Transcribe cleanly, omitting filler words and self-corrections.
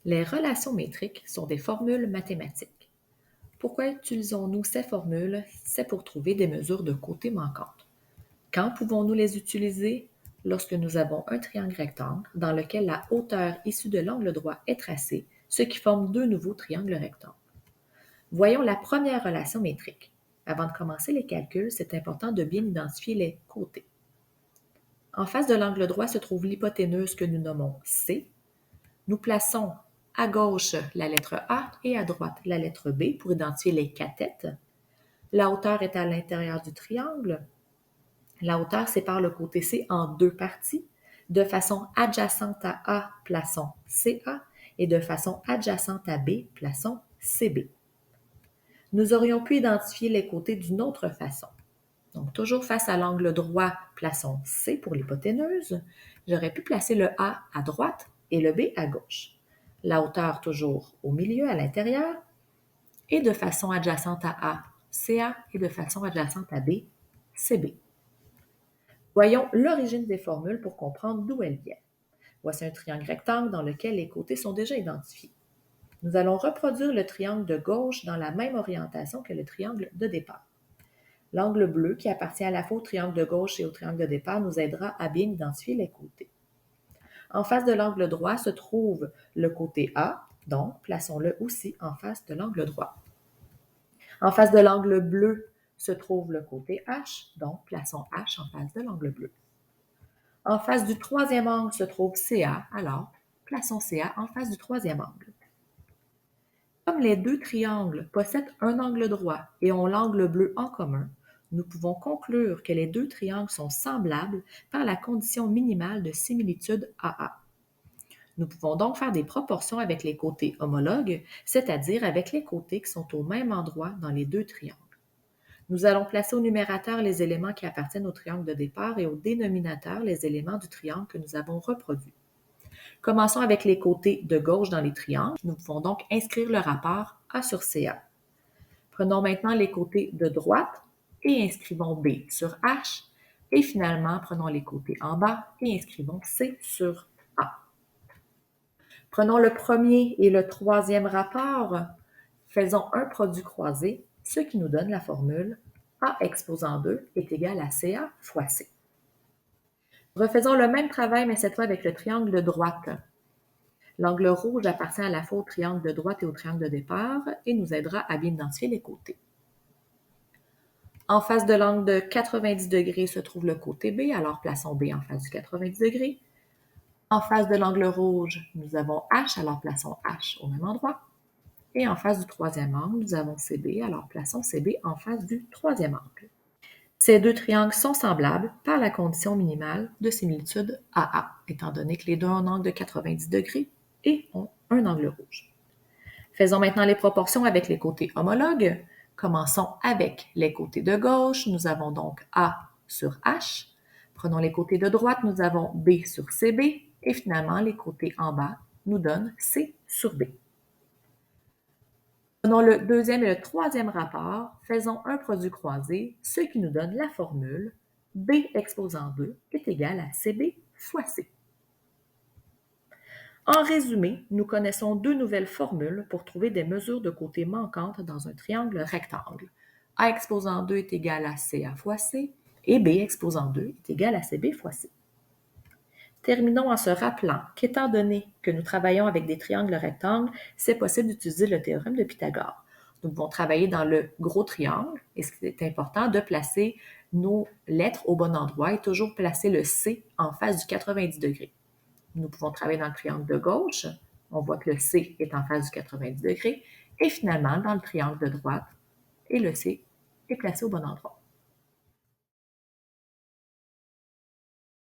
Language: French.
Les relations métriques sont des formules mathématiques. Pourquoi utilisons-nous ces formules? C'est pour trouver des mesures de côté manquantes. Quand pouvons-nous les utiliser? Lorsque nous avons un triangle rectangle dans lequel la hauteur issue de l'angle droit est tracée, ce qui forme deux nouveaux triangles rectangles. Voyons la première relation métrique. Avant de commencer les calculs, c'est important de bien identifier les côtés. En face de l'angle droit se trouve l'hypoténuse que nous nommons C. Nous plaçons à gauche la lettre A et à droite la lettre B pour identifier les cathètes. La hauteur est à l'intérieur du triangle. La hauteur sépare le côté C en deux parties. De façon adjacente à A, plaçons CA et de façon adjacente à B, plaçons CB. Nous aurions pu identifier les côtés d'une autre façon. Donc, toujours face à l'angle droit, plaçons C pour l'hypoténuse. J'aurais pu placer le A à droite et le B à gauche. La hauteur toujours au milieu, à l'intérieur. Et de façon adjacente à A, CA et de façon adjacente à B, CB. Voyons l'origine des formules pour comprendre d'où elles viennent. Voici un triangle rectangle dans lequel les côtés sont déjà identifiés. Nous allons reproduire le triangle de gauche dans la même orientation que le triangle de départ. L'angle bleu, qui appartient à la fois au triangle de gauche et au triangle de départ, nous aidera à bien identifier les côtés. En face de l'angle droit se trouve le côté A, donc plaçons-le aussi en face de l'angle droit. En face de l'angle bleu se trouve le côté H, donc plaçons H en face de l'angle bleu. En face du troisième angle se trouve CA, alors plaçons CA en face du troisième angle. Comme les deux triangles possèdent un angle droit et ont l'angle bleu en commun, nous pouvons conclure que les deux triangles sont semblables par la condition minimale de similitude AA. Nous pouvons donc faire des proportions avec les côtés homologues, c'est-à-dire avec les côtés qui sont au même endroit dans les deux triangles. Nous allons placer au numérateur les éléments qui appartiennent au triangle de départ et au dénominateur les éléments du triangle que nous avons reproduit. Commençons avec les côtés de gauche dans les triangles. Nous pouvons donc inscrire le rapport A sur CA. Prenons maintenant les côtés de droite et inscrivons B sur H. Et finalement, prenons les côtés en bas et inscrivons C sur A. Prenons le premier et le troisième rapport. Faisons un produit croisé, ce qui nous donne la formule A exposant 2 est égal à CA fois C. Refaisons le même travail, mais cette fois avec le triangle de droite. L'angle rouge appartient à la fois au triangle de droite et au triangle de départ et nous aidera à bien identifier les côtés. En face de l'angle de 90 degrés se trouve le côté B, alors plaçons B en face du 90 degrés. En face de l'angle rouge, nous avons H, alors plaçons H au même endroit. Et en face du troisième angle, nous avons CB, alors plaçons CB en face du troisième angle. Ces deux triangles sont semblables par la condition minimale de similitude AA, étant donné que les deux ont un angle de 90 degrés et ont un angle rouge. Faisons maintenant les proportions avec les côtés homologues. Commençons avec les côtés de gauche. Nous avons donc A sur H. Prenons les côtés de droite. Nous avons B sur CB. Et finalement, les côtés en bas nous donnent C sur B. Prenons le deuxième et le troisième rapport. Faisons un produit croisé, ce qui nous donne la formule B exposant 2 est égal à CB fois C. En résumé, nous connaissons deux nouvelles formules pour trouver des mesures de côté manquantes dans un triangle rectangle. A exposant 2 est égal à CA fois C et B exposant 2 est égal à CB fois C. Terminons en se rappelant qu'étant donné que nous travaillons avec des triangles rectangles, c'est possible d'utiliser le théorème de Pythagore. Nous pouvons travailler dans le gros triangle et c'est important de placer nos lettres au bon endroit et toujours placer le C en face du 90 degrés. Nous pouvons travailler dans le triangle de gauche. On voit que le C est en face du 90 degrés. Et finalement, dans le triangle de droite, et le C est placé au bon endroit.